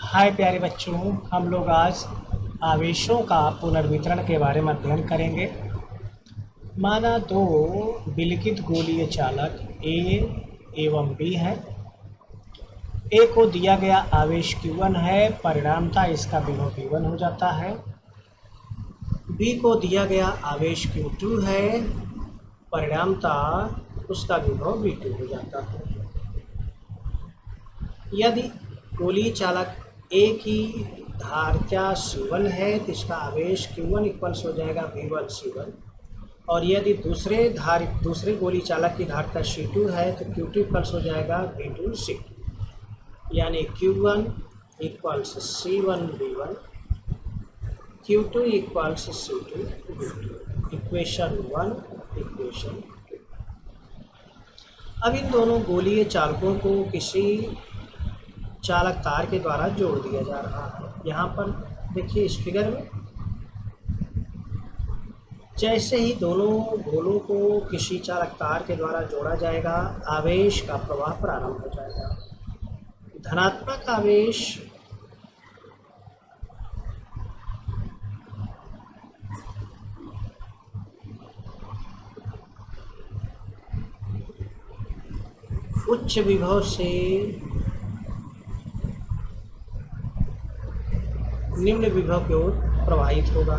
हाय प्यारे बच्चों, हम लोग आज आवेशों का पुनर्वितरण के बारे में अध्ययन करेंगे। माना दो विलिखित गोलीय चालक ए एवं बी है। ए को दिया गया आवेश Q1 है, परिणामतः इसका विभव V1 हो जाता है। बी को दिया गया आवेश Q2 है, परिणामतः उसका विभव V2 हो जाता है। यदि गोलीय चालक ए की धारिता C1 है तो इसका आवेश Q1 इक्वल्स हो जाएगा V1 C1, और यदि दूसरे गोली चालक की धारिता C2 है तो Q2 इक्वल्स हो जाएगा V2 C2, यानी Q1 equals C1 V1, Q2 equals C2 V2। Equation 1, equation 2। अब इन दोनों गोलीय चालकों को किसी चालक तार के द्वारा जोड़ दिया जा रहा है। यहाँ पर देखिए इस फिगर में, जैसे ही दोनों गोलों को किसी चालक तार के द्वारा जोड़ा जाएगा, आवेश का प्रवाह प्रारंभ हो जाएगा। धनात्मक आवेश उच्च विभव से निम्न विभव की ओर प्रवाहित होगा।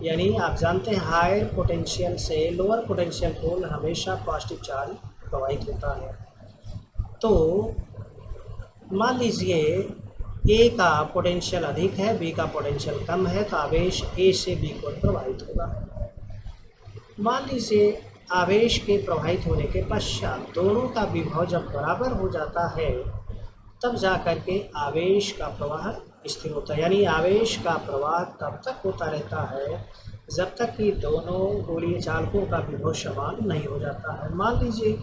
यानी आप जानते हैं हायर पोटेंशियल से लोअर पोटेंशियल को हमेशा पॉजिटिव चार्ज प्रवाहित होता है। तो मान लीजिए ए का पोटेंशियल अधिक है, बी का पोटेंशियल कम है, तो आवेश ए से बी को प्रवाहित होगा। मान लीजिए आवेश के प्रवाहित होने के पश्चात दोनों का विभव जब बराबर हो जाता है, तब जाकर के आवेश का प्रवाह स्थिर होता है। यानी आवेश का प्रवाह तब तक होता रहता है जब तक कि दोनों गोलीय चालकों का विभव समान नहीं हो जाता है। मान लीजिए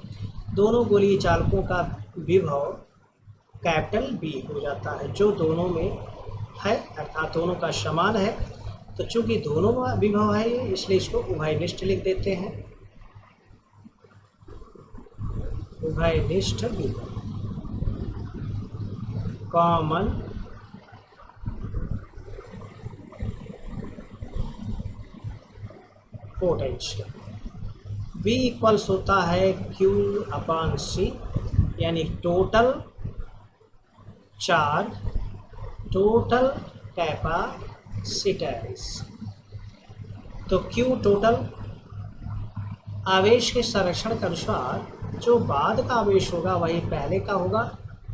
दोनों गोलीय चालकों का विभव कैपिटल बी हो जाता है, जो दोनों में है, अर्थात दोनों का समान है। तो चूंकि दोनों में विभव है इसलिए इसको उभयनिष्ठ लिख देते हैं। उभयनिष्ठ विभव, कॉमन पोटेंशियल। V इक्वल्स होता है Q/C, यानी टोटल चार्ज, टोटल कैपेसिटेंस। तो Q टोटल आवेश के संरक्षण के अनुसार जो बाद का आवेश होगा वही पहले का होगा।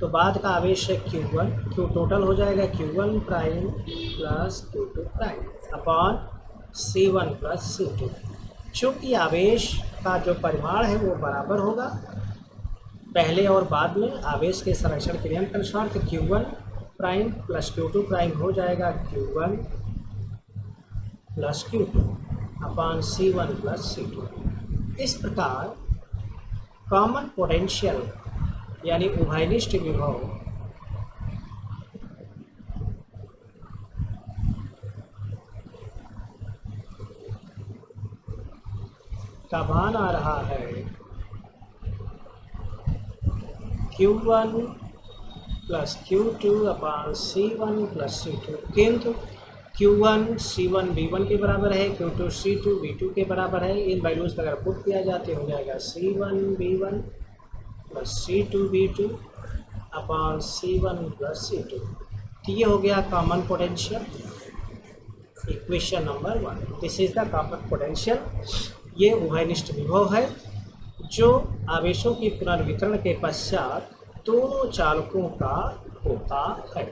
तो बाद का आवेश है Q1, Q टोटल हो जाएगा Q1 prime plus Q2 prime upon C1 plus C2। चूँकि आवेश का जो परिमाण है वो बराबर होगा पहले और बाद में आवेश के संरक्षण के नियम के अनुसार, तो Q1 prime plus Q2 prime हो जाएगा Q1 plus Q2 upon C1 plus C2। इस प्रकार कॉमन पोटेंशियल यानी उभयनिष्ठ विभव का मान आ रहा है Q1 plus Q2 upon C1 plus C2, किंतु Q1 C1 V1 के बराबर है, Q2 C2 V2 के बराबर है। इन वैल्यूज़ का अगर पुट किया जाए हो जाएगा C1 V1 plus C2 V2 upon C1 plus C2। तो ये हो गया common potential, equation number 1। This is the common potential. ये उभयनिष्ठ विभव है जो आवेशों की पुनर्वितरण के पश्चात दोनों चालकों का होता है।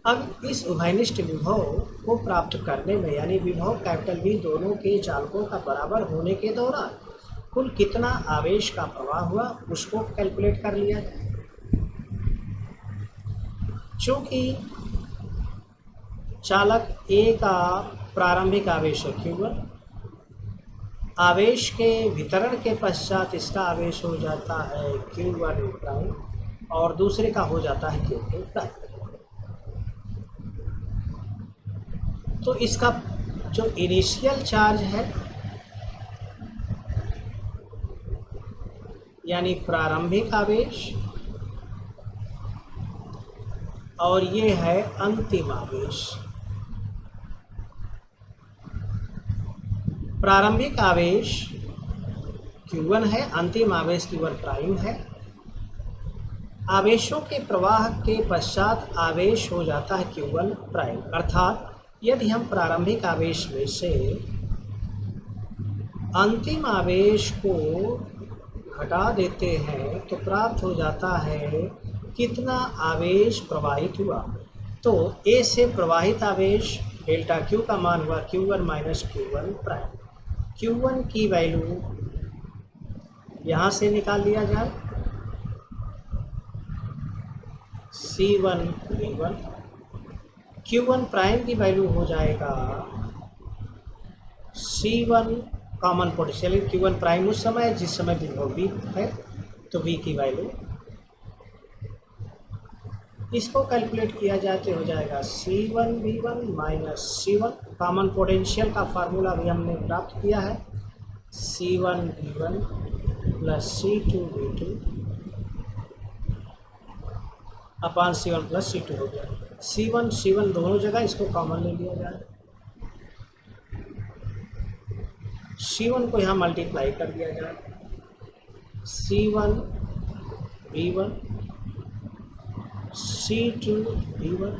अब इस उभयनिष्ठ विभव को प्राप्त करने में, यानी विभव कैपिटल बी दोनों के चालकों का बराबर होने के दौरान कुल कितना आवेश का प्रवाह हुआ उसको कैलकुलेट कर लिया जाए। चूँकि चालक ए का प्रारंभिक आवेश है Q1, आवेश के वितरण के पश्चात इसका आवेश हो जाता है Q1 प्राइम और दूसरे का हो जाता है Q2 प्राइम। तो इसका जो इनिशियल चार्ज है यानी प्रारंभिक आवेश और ये है अंतिम आवेश। प्रारंभिक आवेश Q1 है, अंतिम आवेश Q1 प्राइम है। आवेशों के प्रवाह के पश्चात आवेश हो जाता है Q1 प्राइम, अर्थात यदि हम प्रारंभिक आवेश में से अंतिम आवेश को हटा देते हैं तो प्राप्त हो जाता है कितना आवेश प्रवाहित हुआ। तो A से प्रवाहित आवेश डेल्टा Q का मान हुआ Q1 minus Q1 prime. Q1 की वैल्यू यहाँ से निकाल लिया जाए, C1 V1। Q1 प्राइम की वैल्यू हो जाएगा C1 common potential. Q1 prime उस समय जिस समय विभव V है, तो V की वैल्यू इसको कैलकुलेट किया जाए तो हो जाएगा C1 V1 minus C1 common potential का फार्मूला भी हमने प्राप्त किया है, C1 V1 plus C2 V2 अपान C1 प्लस C2 हो गया। C1 दोनों जगह इसको कॉमन ले लिया जाए, C1 को यहाँ मल्टीप्लाई कर दिया जाए, C1 V1 C2 V1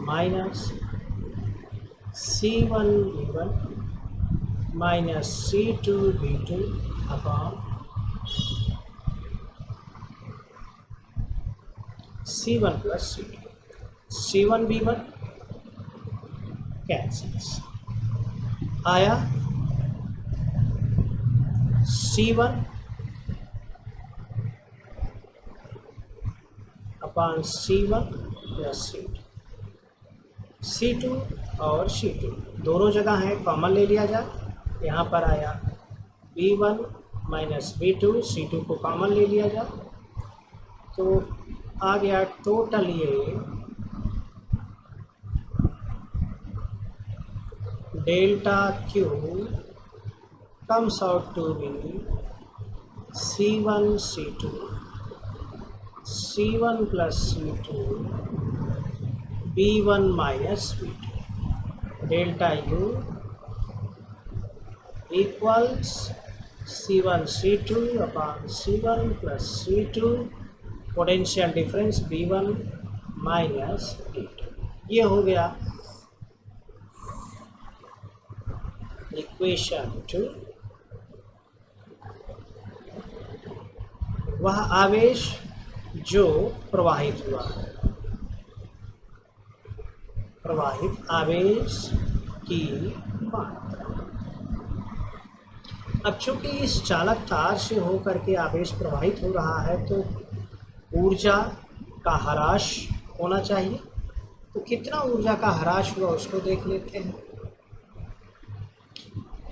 minus C1 V1 minus C2 V2 upon C1 plus C2। C1 V1 cancels, आया C1 अपान C1 प्लस C2 और C2 दोनों जगह है, कॉमन ले लिया जाए। यहाँ पर आया V1 माइनस V2, C2 को कॉमन ले लिया जाए तो आ गया टोटल ये delta Q comes out to be C1 C2 C1 plus C2 B1 minus B2 delta U equals C1 C2 upon C1 plus C2 potential difference B1 minus B2। ये हो गया इक्वेशन 2। वह आवेश जो प्रवाहित हुआ, प्रवाहित आवेश की मात्रा। अब चूंकि इस चालक तार से होकर के आवेश प्रवाहित हो रहा है तो ऊर्जा का ह्रास होना चाहिए। तो कितना ऊर्जा का ह्रास हुआ उसको देख लेते हैं।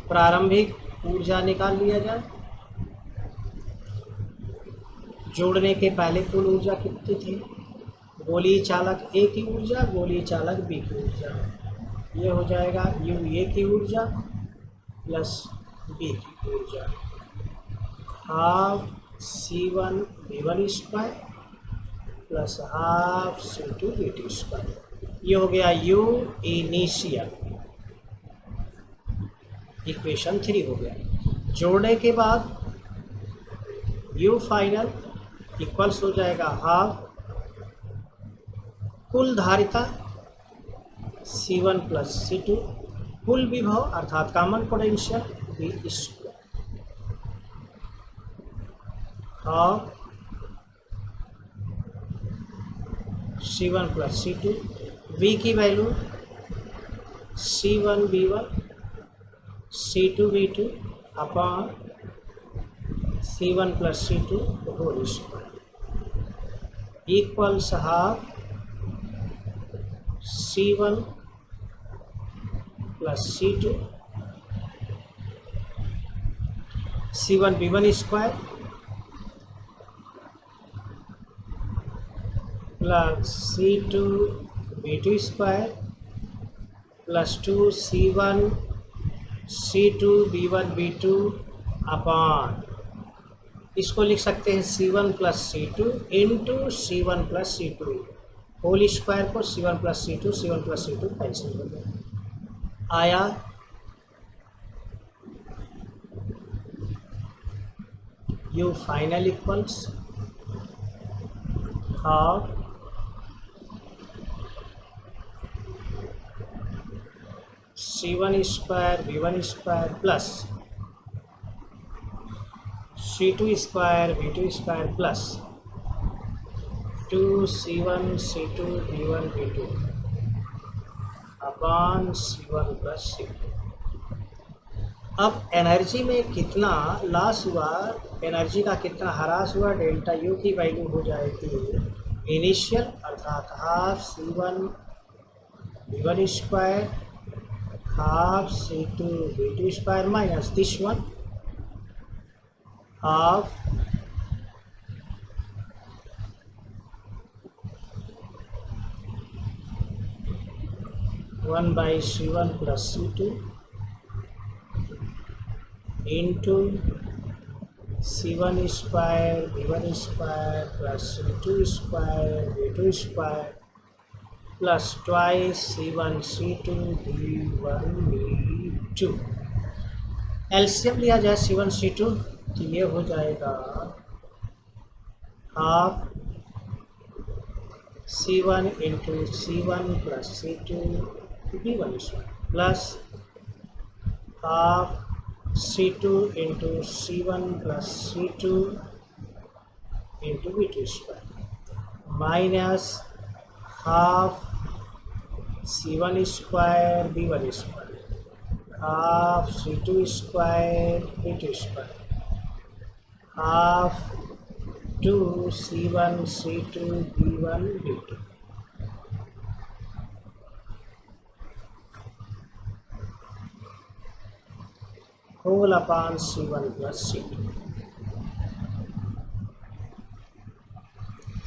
प्रारंभिक ऊर्जा निकाल लिया जाए, जोड़ने के पहले कुल ऊर्जा कितनी थी। गोलीय चालक A की ऊर्जा, गोलीय चालक B की ऊर्जा, ये हो जाएगा U A की ऊर्जा प्लस B की ऊर्जा half C1 V1 square plus half C2 V2 square. ये हो गया U इनिशियल, इक्वेशन 3 हो गया। जोड़ने के बाद U फाइनल इक्वल्स हो जाएगा हाफ कुल धारिता C1 प्लस C2 कुल विभव अर्थात common potential V square half C1 plus C2। V की value C1 V1 C2 V2 upon C1 plus C2 whole square equals half C1 plus C2 C1 V1 square plus C2 V2 square plus 2 C1 C2 V1 V2 upon इसको लिख सकते हैं C1 plus C2 into C1 plus C2 whole square को C1 plus C2 cancel हो गया। आया U final equals half C1 square V1 square plus C2 square V2 square plus 2C1 C2 V1 V2 upon C1 plus C2। अब energy में कितना loss हुआ, energy का कितना ह्रास हुआ, डेल्टा यू की वैल्यू हो जाएगी इनिशियल अर्थात half C1 V1 square half C2 V2 square minus this one half one by C1 plus C2 into C1 square V1 square plus C2 square V2 square plus twice C1 C2 V1 V2। LCM लिया जाए C1 C2 तो ये हो जाएगा half C1 into C1 plus C2 V1 square plus half C2 into C1 plus C2 into V2 square minus half C1 square V1 square half C2 square V2 square half 2C1 C2 V1 V2। Whole upon C1 plus C2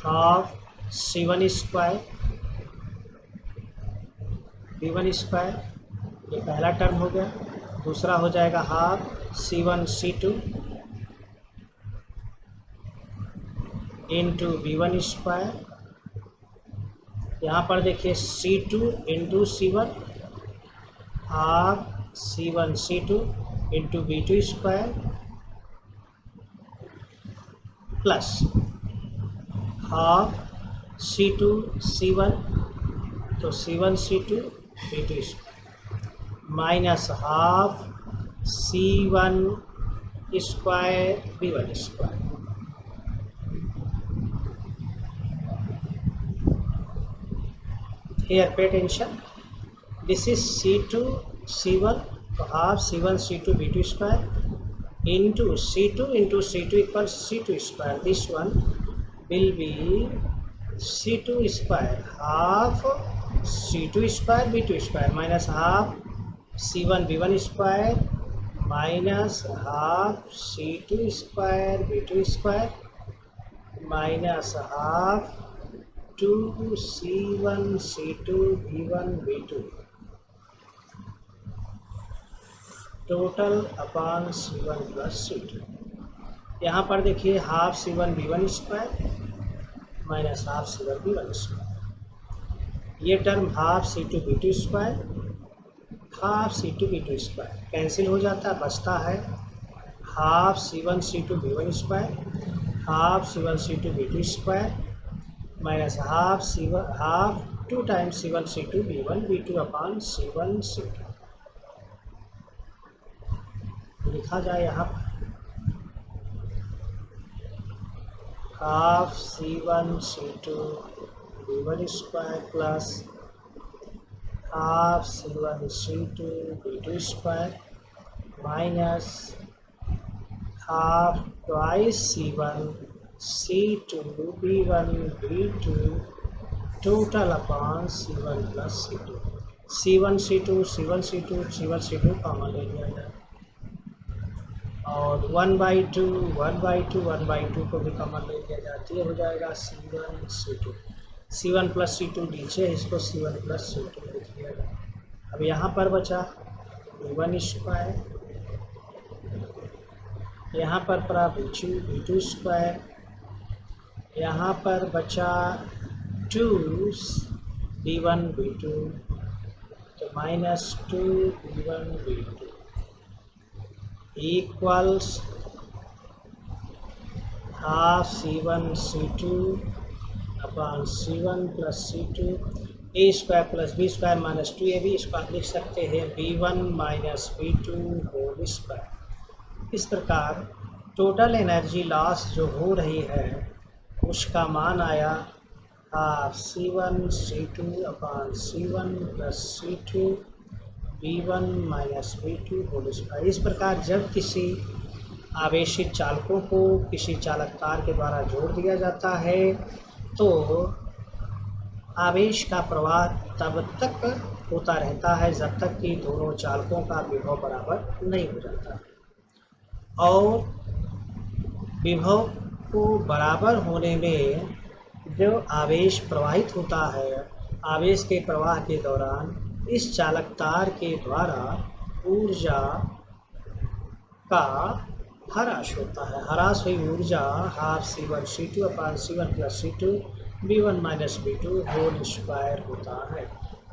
half C1 square V1 square, ये पहला term हो गया। दूसरा हो जाएगा half C1 C2 into V1 square. यहाँ पर देखिए C2 into C1 half C1 C2 into V2 square plus half C2 C1 तो C1 C2 V2 square minus half C1 square V1 square. Here pay attention, this is C2 C1 तो half C1 C2 V2 square into C2 equals C2 square. This one will be C2 square half C2 square V2 square minus half C1 V1 square minus half C2 square V2 square minus half 2C1 C2 V1 V2 total upon C1 plus C2। यहाँ पर देखिए half C1 V1 square minus half C1 V1 square, ये term half C2 V2 square half C2 V2 square cancel हो जाता है, बचता है half C1 C2 V1 square half C1 C2 V2 square minus half 2 times C1 C2 V1 V2 upon C1 C2। लिखा जाए यहाँ पर half C1 C2 V1 square plus half C1 C2 V2 square minus half twice C1 C2 V1 V2 total upon C1 plus C2। C1 C2 common ले लिया जाए और 1/2 को भी कॉमन ले लिया जाती है, हो जाएगा C1 C2 C1 plus C2 नीचे इसको C1 प्लस C2 लिख लिया जाए। अब यहाँ पर बचा V1 स्क्वायर, यहाँ पर पड़ा V2 स्क्वायर, यहाँ पर बचा टू B1 B2, तो -2 B1 B2 equals half C1 C2 upon C1 plus C2 A square plus B square minus 2ab, इसको आप लिख सकते हैं B1 minus B2 whole square. इस प्रकार टोटल एनर्जी लॉस जो हो रही है उसका मान आया half C1 C2 upon C1 plus C2 B1 minus B2 whole square. इस प्रकार जब किसी आवेशित चालकों को किसी चालक तार के द्वारा जोड़ दिया जाता है तो आवेश का प्रवाह तब तक होता रहता है जब तक कि दोनों चालकों का विभव बराबर नहीं हो जाता। और विभव को बराबर होने में जो आवेश प्रवाहित होता है, आवेश के प्रवाह के दौरान इस चालक तार के द्वारा ऊर्जा का ह्रास होता है। ह्रास हुई ऊर्जा half C1 C2 upon C1 plus C2 B1 minus B2 whole square होता है।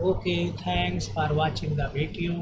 Okay, thanks for watching the video.